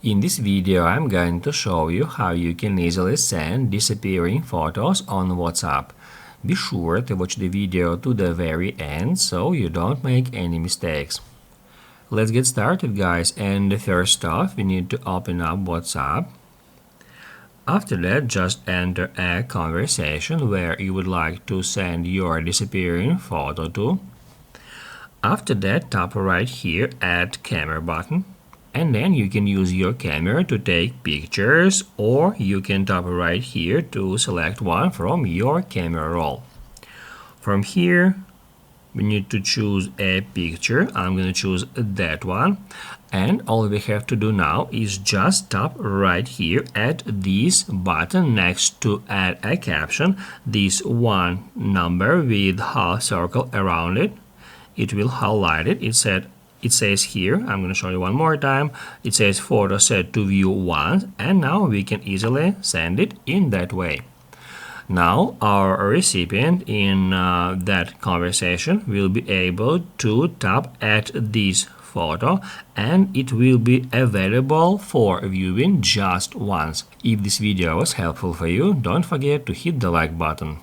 In this video, I'm going to show you how you can easily send disappearing photos on WhatsApp. Be sure to watch the video to the very end so you don't make any mistakes. Let's get started, guys, and first off, we need to open up WhatsApp. After that, just enter a conversation where you would like to send your disappearing photo to. After that, tap right here Add Camera button. And then you can use your camera to take pictures, or you can tap right here to select one from your camera roll. From here, we need to choose a picture. I'm going to choose that one. And all we have to do now is just tap right here at this button next to add a caption, this one number with half circle around it. It will highlight it. It says here, I'm going to show you one more time, it says photo set to view once, and now we can easily send it in that way. Now our recipient in that conversation will be able to tap at this photo and it will be available for viewing just once. If this video was helpful for you, don't forget to hit the like button.